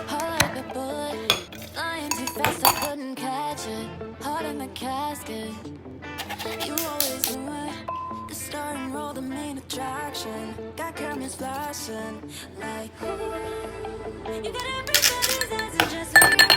Hot like a bullet, flying too fast, I couldn't catch it. Heart in the casket, you always knew it. The star and roll, the main attraction. Got cameras flashing like, ooh. You got everybody's eyes and just so you